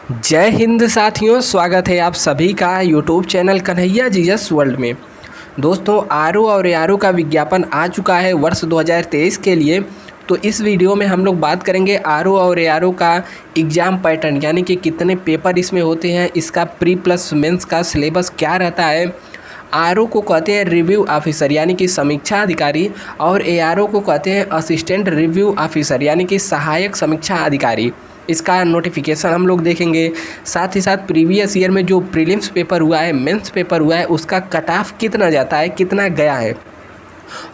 जय हिंद साथियों, स्वागत है आप सभी का YouTube channel Kanhaiya GS world में। दोस्तों, आरओ और एआरओ का विज्ञापन आ चुका है वर्ष 2023 के लिए। तो इस वीडियो में हम लोग बात करेंगे आरओ और एआरओ का एग्ज़ाम पैटर्न, यानी कि कितने पेपर इसमें होते हैं, इसका प्री प्लस मेंस का सिलेबस क्या रहता है। आरओ को कहते हैं रिव्यू ऑफिसर यानी कि समीक्षा अधिकारी, और एआरओ को कहते हैं असिस्टेंट रिव्यू ऑफिसर यानी कि सहायक समीक्षा अधिकारी। इसका नोटिफिकेशन हम लोग देखेंगे। साथ ही साथ प्रीवियस ईयर में जो प्रीलिम्स पेपर हुआ है, मेंस पेपर हुआ है, उसका कट ऑफ कितना जाता है, कितना गया है,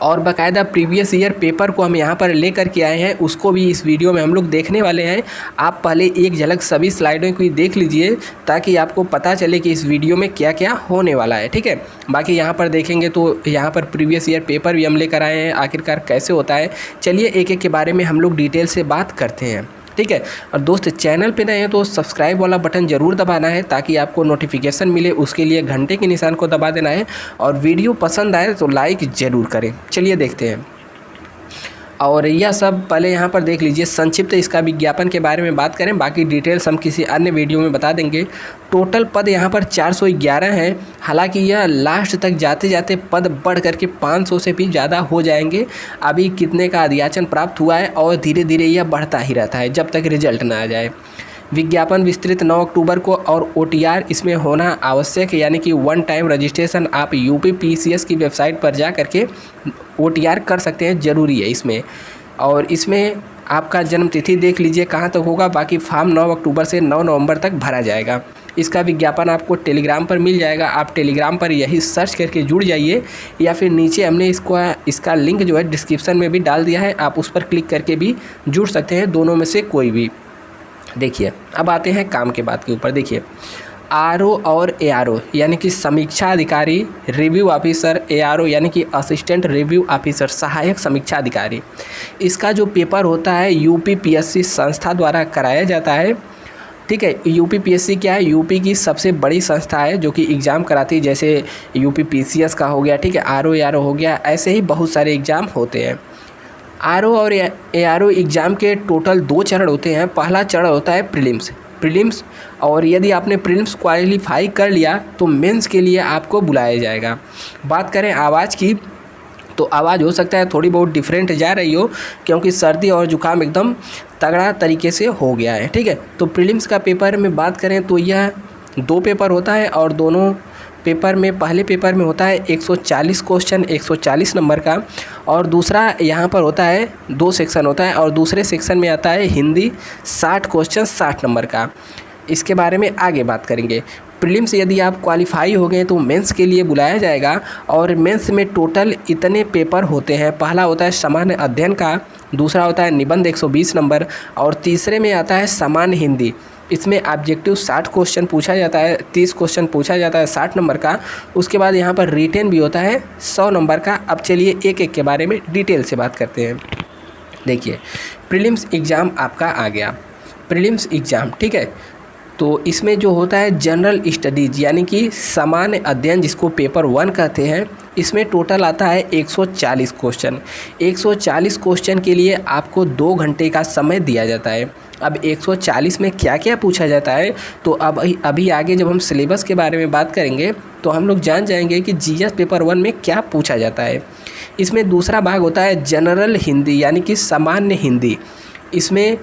और बाकायदा प्रीवियस ईयर पेपर को हम यहाँ पर लेकर के आए हैं, उसको भी इस वीडियो में हम लोग देखने वाले हैं। आप पहले एक झलक सभी स्लाइडों को देख लीजिए ताकि आपको पता चले कि इस वीडियो में क्या क्या होने वाला है। ठीक है, बाकी यहाँ पर देखेंगे तो यहाँ पर प्रीवियस ईयर पेपर भी हम लेकर आए हैं, आखिरकार कैसे होता है। चलिए एक एक के बारे में हम लोग डिटेल से बात करते हैं। ठीक है, और दोस्त चैनल पे नए हैं तो सब्सक्राइब वाला बटन ज़रूर दबाना है ताकि आपको नोटिफिकेशन मिले। उसके लिए घंटे के निशान को दबा देना है, और वीडियो पसंद आए तो लाइक ज़रूर करें। चलिए देखते हैं, और यह सब पहले यहाँ पर देख लीजिए। संक्षिप्त इसका विज्ञापन के बारे में बात करें, बाकी डिटेल्स हम किसी अन्य वीडियो में बता देंगे। टोटल पद यहाँ पर 411 हैं। हालांकि यह लास्ट तक जाते जाते पद बढ़ करके 500 से भी ज़्यादा हो जाएंगे। अभी कितने का अधियाचन प्राप्त हुआ है, और धीरे धीरे यह बढ़ता ही रहता है जब तक रिजल्ट ना आ जाए। विज्ञापन विस्तृत 9 अक्टूबर को, और ओटीआर इसमें होना आवश्यक है, यानी कि वन टाइम रजिस्ट्रेशन आप यूपीपीसीएस की वेबसाइट पर जा करके ओटीआर कर सकते हैं, ज़रूरी है इसमें। और इसमें आपका जन्म तिथि देख लीजिए कहाँ तक होगा। बाकी फॉर्म 9 अक्टूबर से 9 नवंबर तक भरा जाएगा। इसका विज्ञापन आपको टेलीग्राम पर मिल जाएगा। आप टेलीग्राम पर यही सर्च करके जुड़ जाइए, या फिर नीचे हमने इसका लिंक जो है डिस्क्रिप्शन में भी डाल दिया है, आप उस पर क्लिक करके भी जुड़ सकते हैं, दोनों में से कोई भी। देखिए, अब आते हैं काम के बात के ऊपर। देखिए, आरओ और एआरओ यानी कि समीक्षा अधिकारी, रिव्यू ऑफिसर, एआरओ यानी कि असिस्टेंट रिव्यू ऑफिसर, सहायक समीक्षा अधिकारी, इसका जो पेपर होता है यूपीपीएससी संस्था द्वारा कराया जाता है। ठीक है, यूपीपीएससी क्या है, यूपी की सबसे बड़ी संस्था है जो कि एग्ज़ाम कराती है। जैसे यूपीपीसीएस का हो गया, ठीक है, आरओ एआरओ हो गया, ऐसे ही बहुत सारे एग्ज़ाम होते हैं। आरओ और एआरओ एग्ज़ाम के टोटल 2 चरण होते हैं। पहला चरण होता है प्रीलिम्स, और यदि आपने प्रीलिम्स क्वालिफाई कर लिया तो मेंस के लिए आपको बुलाया जाएगा। बात करें आवाज़ की, तो आवाज़ हो सकता है थोड़ी बहुत डिफरेंट जा रही हो, क्योंकि सर्दी और जुकाम एकदम तगड़ा तरीके से हो गया है। ठीक है, तो प्रीलिम्स का पेपर में बात करें तो यह 2 पेपर होता है, और दोनों पेपर में पहले पेपर में होता है 140 क्वेश्चन 140 नंबर का, और दूसरा यहाँ पर होता है 2 सेक्शन होता है, और दूसरे सेक्शन में आता है हिंदी 60 क्वेश्चन 60 नंबर का। इसके बारे में आगे बात करेंगे। प्रीलिम्स यदि आप क्वालिफाई हो गए तो मेंस के लिए बुलाया जाएगा, और मेंस में टोटल इतने पेपर होते हैं। पहला होता है सामान्य अध्ययन का, दूसरा होता है निबंध 120 नंबर, और तीसरे में आता है सामान्य हिंदी। इसमें ऑब्जेक्टिव 60 क्वेश्चन पूछा जाता है, 30 क्वेश्चन पूछा जाता है 60 नंबर का। उसके बाद यहाँ पर रिटेन भी होता है 100 नंबर का। अब चलिए एक एक के बारे में डिटेल से बात करते हैं। देखिए, प्रीलिम्स एग्ज़ाम आपका आ गया। प्रीलिम्स एग्ज़ाम, ठीक है, तो इसमें जो होता है जनरल स्टडीज़ यानी कि सामान्य अध्ययन, जिसको पेपर 1 कहते हैं, इसमें टोटल आता है 140 क्वेश्चन। 140 क्वेश्चन के लिए आपको 2 घंटे का समय दिया जाता है। अब 140 में क्या क्या पूछा जाता है, तो अब अभी आगे जब हम सिलेबस के बारे में बात करेंगे तो हम लोग जान जाएंगे कि जीएस पेपर 1 में क्या पूछा जाता है। इसमें दूसरा भाग होता है जनरल हिंदी यानी कि सामान्य हिंदी। इसमें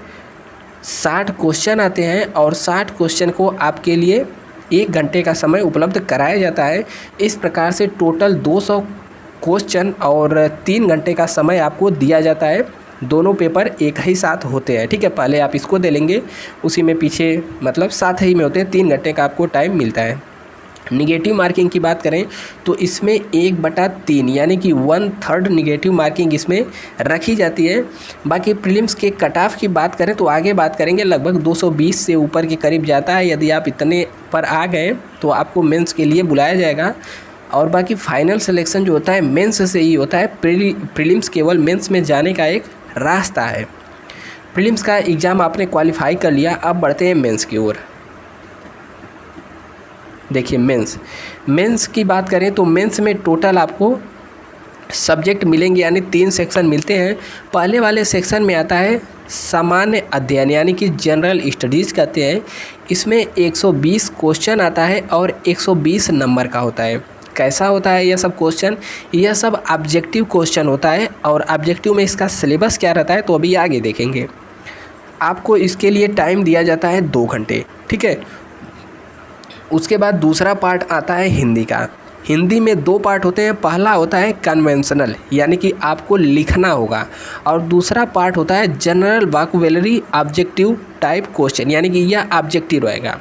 60 क्वेश्चन आते हैं, और 60 क्वेश्चन को आपके लिए 1 घंटे का समय उपलब्ध कराया जाता है। इस प्रकार से टोटल 200 क्वेश्चन और 3 घंटे का समय आपको दिया जाता है। दोनों पेपर एक ही साथ होते हैं। ठीक है, पहले आप इसको दे लेंगे, उसी में पीछे मतलब साथ ही में होते हैं। 3 घंटे का आपको टाइम मिलता है। निगेटिव मार्किंग की बात करें तो इसमें 1/3 यानी कि 1/3 निगेटिव मार्किंग इसमें रखी जाती है। बाकी प्रीलिम्स के कट ऑफ की बात करें तो आगे बात करेंगे, लगभग 220 से ऊपर के करीब जाता है। यदि आप इतने पर आ गए तो आपको मेंस के लिए बुलाया जाएगा, और बाकी फाइनल सिलेक्शन जो होता है मेंस से ही होता है। प्रीलिम्स केवल मेंस में जाने का एक रास्ता है। प्रीलिम्स का एग्ज़ाम आपने क्वालिफाई कर लिया, अब बढ़ते हैं मेंस की ओर। देखिए, मेंस की बात करें तो मेंस में टोटल आपको सब्जेक्ट मिलेंगे, यानी 3 सेक्शन मिलते हैं। पहले वाले सेक्शन में आता है सामान्य अध्ययन, यानी कि जनरल स्टडीज़ कहते हैं। इसमें 120 क्वेश्चन आता है और 120 नंबर का होता है। कैसा होता है यह सब क्वेश्चन? यह सब ऑब्जेक्टिव क्वेश्चन होता है, और ऑब्जेक्टिव में इसका सिलेबस क्या रहता है तो अभी आगे देखेंगे। आपको इसके लिए टाइम दिया जाता है 2 घंटे, ठीक है। उसके बाद दूसरा पार्ट आता है हिंदी का। हिंदी में 2 पार्ट होते हैं। पहला होता है कन्वेंशनल, यानी कि आपको लिखना होगा, और दूसरा पार्ट होता है general vocabulary objective type question, यानी कि यह ऑब्जेक्टिव रहेगा।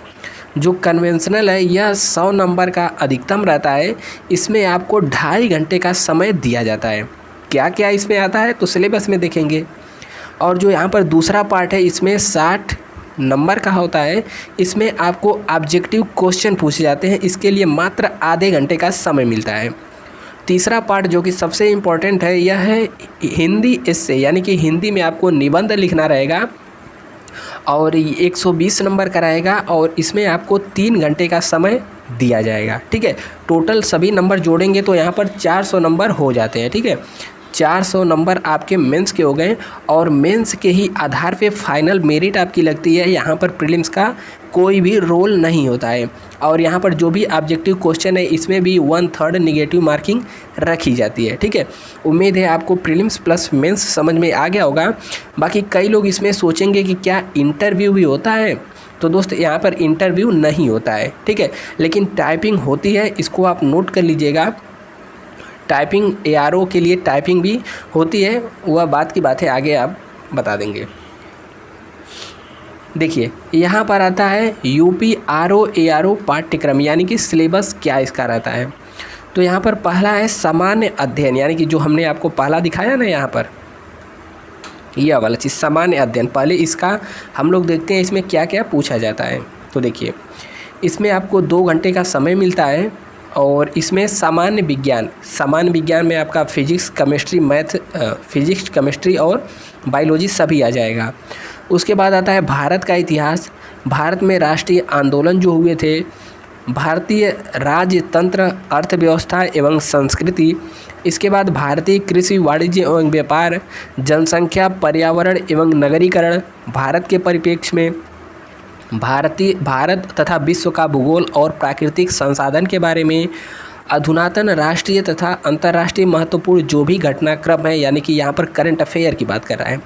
जो कन्वेंशनल है यह 100 नंबर का अधिकतम रहता है। इसमें आपको 2.5 घंटे का समय दिया जाता है। क्या क्या इसमें आता है तो सिलेबस में देखेंगे। और जो यहाँ पर दूसरा पार्ट है इसमें 60 नंबर का होता है। इसमें आपको ऑब्जेक्टिव क्वेश्चन पूछे जाते हैं। इसके लिए मात्र आधे घंटे का समय मिलता है। तीसरा पार्ट जो कि सबसे इम्पोर्टेंट है यह है हिंदी एस्से, यानी कि हिंदी में आपको निबंध लिखना रहेगा, और 120 नंबर का रहेगा, और इसमें आपको 3 घंटे का समय दिया जाएगा, ठीक है। टोटल सभी नंबर जोड़ेंगे तो यहाँ पर 400 नंबर हो जाते हैं, ठीक है। 400 नंबर आपके मेंस के हो गए, और मेंस के ही आधार पे फाइनल मेरिट आपकी लगती है। यहाँ पर प्रीलिम्स का कोई भी रोल नहीं होता है। और यहाँ पर जो भी ऑब्जेक्टिव क्वेश्चन है इसमें भी 1/3 नेगेटिव मार्किंग रखी जाती है, ठीक है। उम्मीद है आपको प्रीलिम्स प्लस मेंस समझ में आ गया होगा। बाकी कई लोग इसमें सोचेंगे कि क्या इंटरव्यू भी होता है, तो दोस्त यहाँ पर इंटरव्यू नहीं होता है, ठीक है, लेकिन टाइपिंग होती है। इसको आप नोट कर लीजिएगा। टाइपिंग ARO के लिए टाइपिंग भी होती है, वह बात की बात है, आगे आप बता देंगे। देखिए यहाँ पर आता है UP RO ARO पाठ्यक्रम, यानी कि सिलेबस क्या इसका रहता है। तो यहाँ पर पहला है सामान्य अध्ययन, यानी कि जो हमने आपको पहला दिखाया ना, यहाँ पर यह वाला चीज़ सामान्य अध्ययन। पहले इसका हम लोग देखते हैं इसमें क्या क्या पूछा जाता है। तो देखिए इसमें आपको 2 घंटे का समय मिलता है, और इसमें सामान्य विज्ञान में आपका फिजिक्स केमिस्ट्री और बायोलॉजी सभी आ जाएगा। उसके बाद आता है भारत का इतिहास। भारत में राष्ट्रीय आंदोलन जो हुए थे, भारतीय राजतंत्र, अर्थव्यवस्था एवं संस्कृति। इसके बाद भारतीय कृषि, वाणिज्य एवं व्यापार, जनसंख्या, पर्यावरण एवं नगरीकरण, भारत के परिप्रेक्ष्य में भारत तथा विश्व का भूगोल और प्राकृतिक संसाधन के बारे में, अधुनातन राष्ट्रीय तथा अंतर्राष्ट्रीय महत्वपूर्ण जो भी घटनाक्रम है, यानी कि यहाँ पर करंट अफेयर की बात कर रहा है।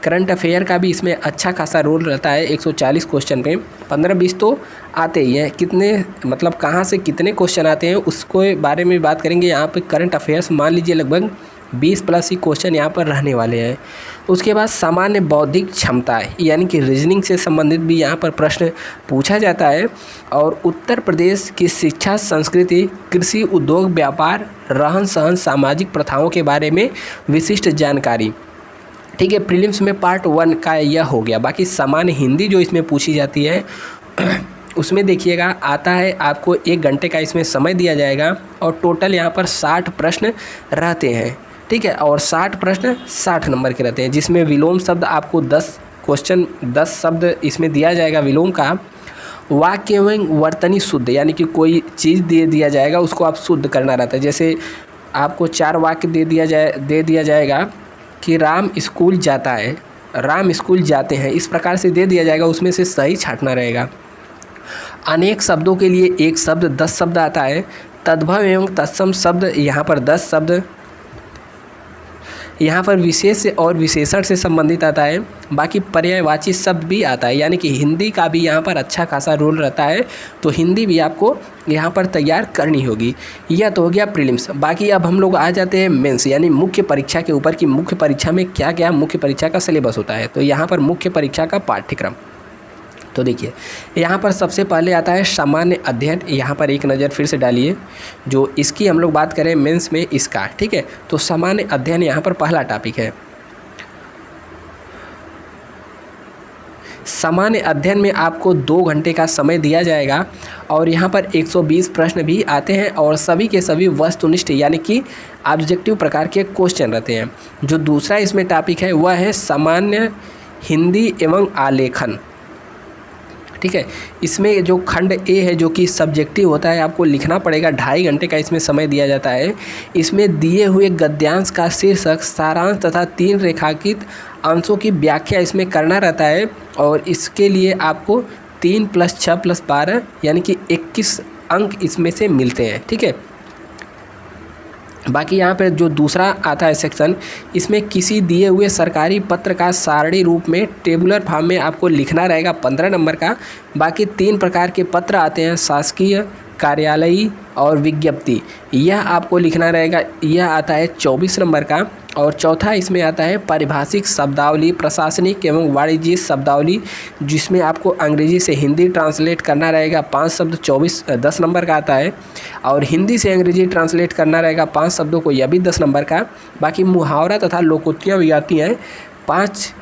करंट अफेयर का भी इसमें अच्छा खासा रोल रहता है। 140 क्वेश्चन पे 15-20 तो आते ही हैं। कितने मतलब कहाँ से कितने क्वेश्चन आते हैं उसको बारे में बात करेंगे। यहाँ पे करंट अफेयर्स मान लीजिए लगभग 20 प्लस ही क्वेश्चन यहाँ पर रहने वाले हैं। उसके बाद सामान्य बौद्धिक क्षमता, यानी कि रीजनिंग से संबंधित भी यहाँ पर प्रश्न पूछा जाता है। और उत्तर प्रदेश की शिक्षा, संस्कृति, कृषि, उद्योग, व्यापार, रहन सहन, सामाजिक प्रथाओं के बारे में विशिष्ट जानकारी, ठीक है। प्रीलिम्स में पार्ट 1 का यह हो गया। बाकी सामान्य हिंदी जो इसमें पूछी जाती है उसमें देखिएगा आता है आपको 1 घंटे का इसमें समय दिया जाएगा, और टोटल यहाँ पर 60 प्रश्न रहते हैं, ठीक है। और 60 प्रश्न 60 नंबर के रहते हैं, जिसमें विलोम शब्द आपको 10 शब्द इसमें दिया जाएगा विलोम का। वाक्य एवं वर्तनी शुद्ध, यानी कि कोई चीज़ दे दिया जाएगा उसको आप शुद्ध करना रहता है। जैसे आपको 4 वाक्य दे दिया जाएगा कि राम स्कूल जाता है, राम स्कूल जाते हैं, इस प्रकार से दे दिया जाएगा, उसमें से सही छांटना रहेगा। अनेक शब्दों के लिए 1 शब्द 10 शब्द आता है। तद्भव एवं तत्सम शब्द यहाँ पर 10 शब्द, यहाँ पर विशेष और विशेषण से संबंधित आता है। बाकी पर्यायवाची शब्द भी आता है, यानी कि हिंदी का भी यहाँ पर अच्छा खासा रोल रहता है। तो हिंदी भी आपको यहाँ पर तैयार करनी होगी। यह तो हो गया प्रीलिम्स। बाकी अब हम लोग आ जाते हैं मेंस, यानी मुख्य परीक्षा के ऊपर कि मुख्य परीक्षा में क्या क्या मुख्य परीक्षा का सिलेबस होता है। तो यहाँ पर मुख्य परीक्षा का पाठ्यक्रम, तो देखिए यहाँ पर सबसे पहले आता है सामान्य अध्ययन। यहाँ पर एक नज़र फिर से डालिए, जो इसकी हम लोग बात करें मेंस में इसका, ठीक है। तो सामान्य अध्ययन यहाँ पर पहला टॉपिक है। सामान्य अध्ययन में आपको 2 घंटे का समय दिया जाएगा, और यहाँ पर 120 प्रश्न भी आते हैं, और सभी के सभी वस्तुनिष्ठ यानी कि ऑब्जेक्टिव प्रकार के क्वेश्चन रहते हैं। जो दूसरा इसमें टॉपिक है वह है सामान्य हिंदी एवं आलेखन, ठीक है। इसमें जो खंड ए है जो कि सब्जेक्टिव होता है, आपको लिखना पड़ेगा, 2.5 घंटे का इसमें समय दिया जाता है। इसमें दिए हुए गद्यांश का शीर्षक, सारांश तथा 3 रेखांकित अंशों की व्याख्या इसमें करना रहता है और इसके लिए आपको 3 + 6 + 12 यानी कि 21 अंक इसमें से मिलते हैं। ठीक है। बाकी यहाँ पर जो दूसरा आता है सेक्शन, इसमें किसी दिए हुए सरकारी पत्र का सारणी रूप में टेबुलर फॉर्म में आपको लिखना रहेगा 15 नंबर का। बाकी 3 प्रकार के पत्र आते हैं, शासकीय, कार्यालयी और विज्ञप्ति, यह आपको लिखना रहेगा, यह आता है 24 नंबर का। और चौथा इसमें आता है पारिभाषिक शब्दावली, प्रशासनिक एवं वाणिज्यिक शब्दावली, जिसमें आपको अंग्रेजी से हिंदी ट्रांसलेट करना रहेगा, 5 शब्द 10 नंबर का आता है। और हिंदी से अंग्रेजी ट्रांसलेट करना रहेगा 5 शब्दों को, यह भी 10 नंबर का। बाकी मुहावरा तथा लोकोक्तियाँ भी आती हैं, 5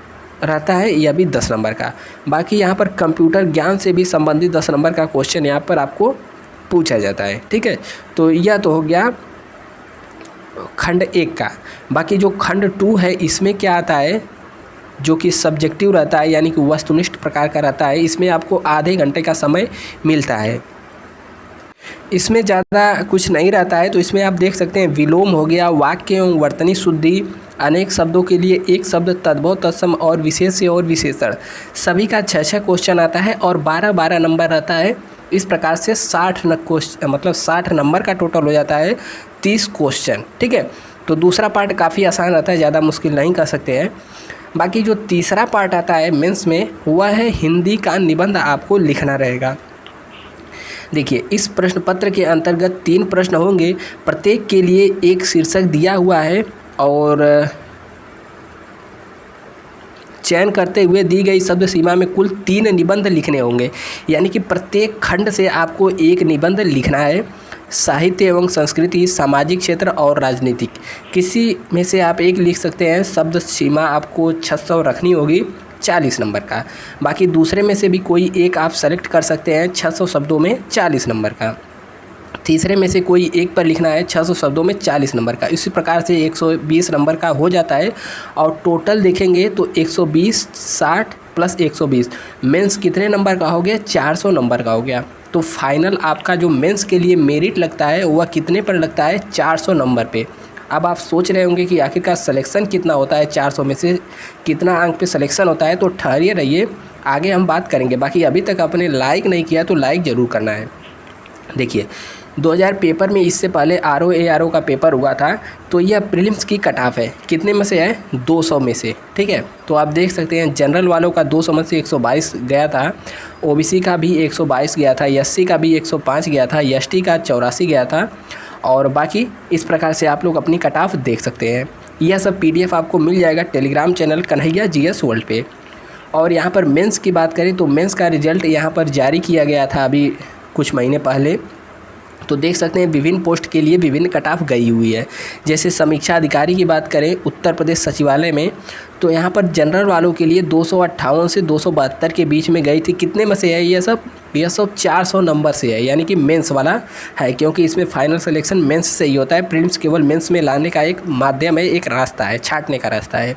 रहता है, यह भी 10 नंबर का। बाकी यहाँ पर कंप्यूटर ज्ञान से भी संबंधित 10 नंबर का क्वेश्चन यहाँ पर आपको पूछा जाता है। ठीक है। तो यह तो हो गया खंड 1 का। बाकी जो खंड 2 है, इसमें क्या आता है, जो कि सब्जेक्टिव रहता है यानी कि वस्तुनिष्ठ प्रकार का रहता है। इसमें आपको आधे घंटे का समय मिलता है। इसमें ज़्यादा कुछ नहीं रहता है। तो इसमें आप देख सकते हैं विलोम हो गया, वाक्य एवं वर्तनी शुद्धि, अनेक शब्दों के लिए एक शब्द, तद्भव, तत्सम और विशेष्य और विशेषण, सभी का 6-6 क्वेश्चन आता है और 12-12 नंबर रहता है। इस प्रकार से 60 नंबर का टोटल हो जाता है, 30 क्वेश्चन। ठीक है। तो दूसरा पार्ट काफ़ी आसान रहता है, ज़्यादा मुश्किल नहीं कर सकते हैं। बाकी जो तीसरा पार्ट आता है मेंस में, वह है हिंदी का निबंध आपको लिखना रहेगा। देखिए, इस प्रश्न पत्र के अंतर्गत 3 प्रश्न होंगे, प्रत्येक के लिए एक शीर्षक दिया हुआ है और चयन करते हुए दी गई शब्द सीमा में कुल 3 निबंध लिखने होंगे। यानी कि प्रत्येक खंड से आपको एक निबंध लिखना है। साहित्य एवं संस्कृति, सामाजिक क्षेत्र और राजनीतिक, किसी में से आप एक लिख सकते हैं। शब्द सीमा आपको 600 रखनी होगी, 40 नंबर का। बाकी दूसरे में से भी कोई एक आप सेलेक्ट कर सकते हैं, 600 शब्दों में 40 नंबर का। तीसरे में से कोई एक पर लिखना है, 600 शब्दों में 40 नंबर का। इसी प्रकार से 120 नंबर का हो जाता है। और टोटल देखेंगे तो 120, 60 + 120, मेंस कितने नंबर का हो गया, 400 नंबर का हो गया। तो फाइनल आपका जो मेंस के लिए मेरिट लगता है वह कितने पर लगता है, 400 नंबर पे। अब आप सोच रहे होंगे कि आखिरकार सिलेक्शन कितना होता है, 400 में से कितना अंक पे सिलेक्शन होता है। तो ठहरिए रहिए, आगे हम बात करेंगे। बाकी अभी तक आपने लाइक नहीं किया तो लाइक ज़रूर करना है। देखिए, 2000 पेपर में इससे पहले RO का पेपर हुआ था। तो यह प्रीलिम्स की कट ऑफ है, कितने में से है, 200 में से। ठीक है। तो आप देख सकते हैं जनरल वालों का 200 में से 122 गया था, OBC का भी 122 गया था, SC का भी 105 गया था, ST का 84 गया था। और बाकी इस प्रकार से आप लोग अपनी कट ऑफ देख सकते हैं। यह सब PDF आपको मिल जाएगा Telegram channel Kanhaiya GS world पे। और यहाँ पर मेंस की बात करें तो मेंस का रिजल्ट यहाँ पर जारी किया गया था अभी कुछ महीने पहले। तो देख सकते हैं विभिन्न पोस्ट के लिए विभिन्न कट ऑफ गई हुई है। जैसे समीक्षा अधिकारी की बात करें उत्तर प्रदेश सचिवालय में, तो यहाँ पर जनरल वालों के लिए 258 से 272 के बीच में गई थी। कितने में से है यह सब 400 नंबर से है, यानी कि मेंस वाला है, क्योंकि इसमें फाइनल सिलेक्शन मेंस से ही होता है। प्रीलिम्स केवल मेंस में लाने का एक माध्यम है, एक रास्ता है, छांटने का रास्ता है।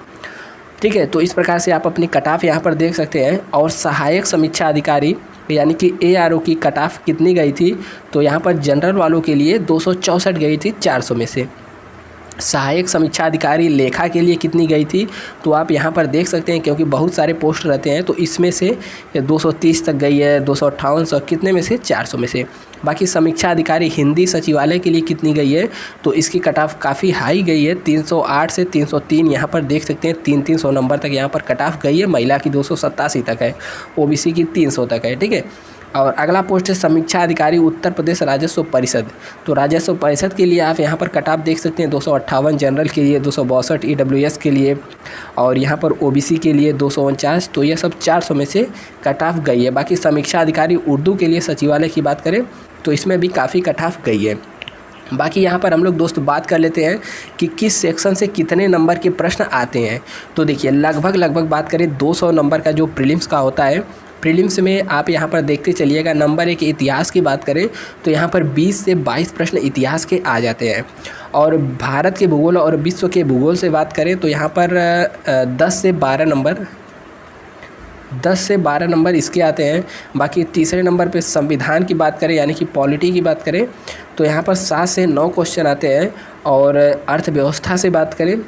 ठीक है। तो इस प्रकार से आप अपनी कट ऑफ यहाँ पर देख सकते हैं। और सहायक समीक्षा अधिकारी यानी कि ARO की कट ऑफ कितनी गई थी, तो यहाँ पर जनरल वालों के लिए 264 गई थी 400 में से। सहायक समीक्षा अधिकारी लेखा के लिए कितनी गई थी, तो आप यहाँ पर देख सकते हैं, क्योंकि बहुत सारे पोस्ट रहते हैं तो इसमें से 230 तक गई है, 258 कितने में से, 400 में से। बाकी समीक्षा अधिकारी हिंदी सचिवालय के लिए कितनी गई है, तो इसकी कट ऑफ काफ़ी हाई गई है, 308 से 303। यहाँ पर देख सकते हैं 300 नंबर तक यहाँ पर कट ऑफ गई है। महिला की 287 तक है, OBC की 300 तक है। ठीक है। और अगला पोस्ट है समीक्षा अधिकारी उत्तर प्रदेश राजस्व परिषद। तो राजस्व परिषद के लिए आप यहाँ पर कट ऑफ देख सकते हैं, 258 जनरल के लिए, 262 EWS के लिए, और यहाँ पर OBC के लिए 249। तो यह सब 400 में से कट ऑफ गई है। बाकी समीक्षा अधिकारी उर्दू के लिए सचिवालय की बात करें तो इसमें भी काफ़ी कट ऑफ गई है। बाकी यहाँ पर हम लोग दोस्त बात कर लेते हैं कि किस सेक्शन से कितने नंबर के प्रश्न आते हैं। तो देखिए, लगभग बात करें 200 नंबर का जो प्रीलिम्स का होता है। प्रीलिम्स में आप यहाँ पर देखते चलिएगा। नंबर 1 इतिहास की बात करें तो यहाँ पर 20 से 22 प्रश्न इतिहास के आ जाते हैं। और भारत के भूगोल और विश्व के भूगोल से बात करें तो यहाँ पर 10 से 12 नंबर 10 से 12 नंबर इसके आते हैं। बाकी तीसरे नंबर पे संविधान की बात करें यानी कि पॉलिटी की बात करें तो यहाँ पर 7 से 9 क्वेश्चन आते हैं। और अर्थव्यवस्था से बात करें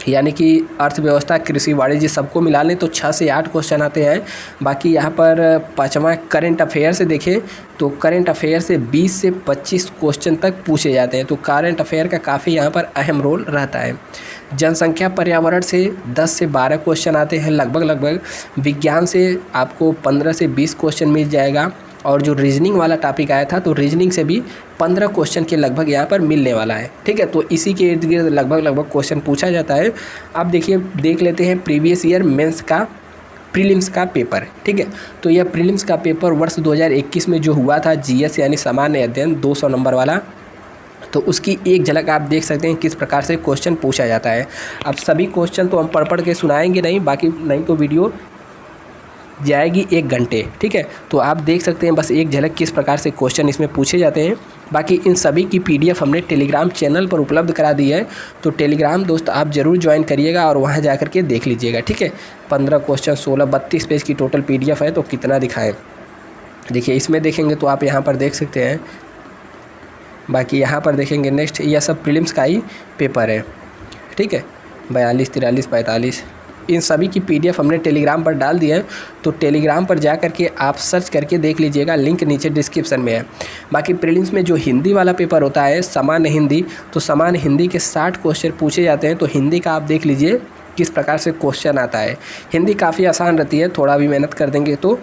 यानी कि अर्थव्यवस्था, कृषि, वाणिज्य सबको मिला लें तो 6 से 8 क्वेश्चन आते हैं। बाकी यहाँ पर 5वां करंट अफेयर से देखें तो करंट अफेयर से 20 से 25 क्वेश्चन तक पूछे जाते हैं। तो करंट अफेयर का काफ़ी यहाँ पर अहम रोल रहता है। जनसंख्या पर्यावरण से 10 से 12 क्वेश्चन आते हैं लगभग। विज्ञान से आपको 15 से 20 क्वेश्चन मिल जाएगा। और जो रीजनिंग वाला टॉपिक आया था तो रीजनिंग से भी 15 क्वेश्चन के लगभग यहाँ पर मिलने वाला है। ठीक है, तो इसी के इर्द गिर्द लगभग क्वेश्चन पूछा जाता है। अब देखिए, देख लेते हैं प्रीवियस ईयर मेंस का प्रीलिम्स का पेपर। ठीक है, तो यह प्रीलिम्स का पेपर वर्ष 2021 में जो हुआ था जीएस यानी सामान्य अध्ययन 200 नंबर वाला, तो उसकी एक झलक आप देख सकते हैं किस प्रकार से क्वेश्चन पूछा जाता है। अब सभी क्वेश्चन तो हम पढ़ के सुनाएंगे नहीं, बाकी नहीं तो वीडियो जाएगी 1 घंटे। ठीक है, तो आप देख सकते हैं बस एक झलक किस प्रकार से क्वेश्चन इसमें पूछे जाते हैं। बाकी इन सभी की पीडीएफ हमने टेलीग्राम चैनल पर उपलब्ध करा दी है, तो टेलीग्राम दोस्त आप ज़रूर ज्वाइन करिएगा और वहां जाकर के देख लीजिएगा। ठीक है, 15 क्वेश्चन 32 पेज की टोटल पीडीएफ है, तो कितना दिखाएं। देखिए, इसमें देखेंगे तो आप यहाँ पर देख सकते हैं। बाकी यहाँ पर देखेंगे नेक्स्ट, यह सब प्रीलिम्स का ही पेपर है। ठीक है, 42, 43, 45 इन सभी की पीडीएफ हमने टेलीग्राम पर डाल दिया है, तो टेलीग्राम पर जा करके आप सर्च करके देख लीजिएगा, लिंक नीचे डिस्क्रिप्शन में है। बाकी प्रीलिम्स में जो हिंदी वाला पेपर होता है सामान्य हिंदी, तो सामान्य हिंदी के 60 क्वेश्चन पूछे जाते हैं। तो हिंदी का आप देख लीजिए किस प्रकार से क्वेश्चन आता है। हिंदी काफ़ी आसान रहती है, थोड़ा भी मेहनत कर देंगे तो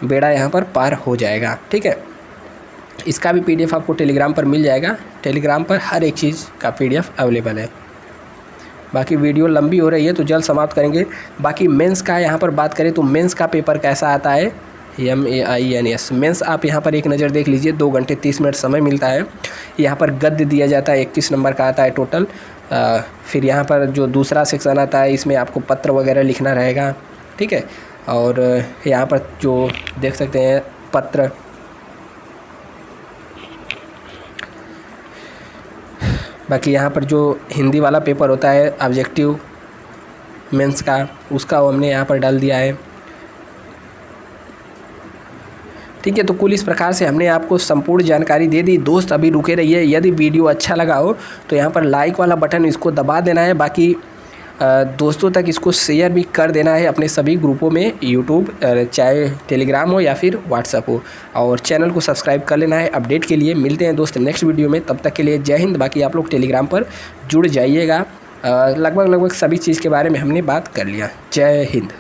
बेड़ा यहाँ पर पार हो जाएगा। ठीक है, इसका भी पीडीएफ आपको टेलीग्राम पर मिल जाएगा। टेलीग्राम पर हर एक चीज़ का पीडीएफ अवेलेबल है। बाकी वीडियो लंबी हो रही है तो जल्द समाप्त करेंगे। बाकी मेंस का यहाँ पर बात करें तो मेंस का पेपर कैसा आता है, MEINS मेंस आप यहाँ पर एक नज़र देख लीजिए। 2 घंटे 30 मिनट समय मिलता है। यहाँ पर गद्य दिया जाता है, 21 नंबर का आता है टोटल। फिर यहाँ पर जो दूसरा सेक्शन आता है इसमें आपको पत्र वगैरह लिखना रहेगा। ठीक है, और यहाँ पर जो देख सकते हैं पत्र, बाकी यहाँ पर जो हिंदी वाला पेपर होता है ऑब्जेक्टिव मेंस का, उसका हमने यहाँ पर डाल दिया है। ठीक है, तो कुल इस प्रकार से हमने आपको संपूर्ण जानकारी दे दी। दोस्त अभी रुके रहिए, यदि वीडियो अच्छा लगा हो तो यहाँ पर लाइक वाला बटन इसको दबा देना है। बाकी दोस्तों तक इसको शेयर भी कर देना है अपने सभी ग्रुपों में, यूट्यूब चाहे टेलीग्राम हो या फिर व्हाट्सअप हो, और चैनल को सब्सक्राइब कर लेना है अपडेट के लिए। मिलते हैं दोस्त नेक्स्ट वीडियो में, तब तक के लिए जय हिंद। बाकी आप लोग टेलीग्राम पर जुड़ जाइएगा। लगभग सभी चीज़ के बारे में हमने बात कर लिया। जय हिंद।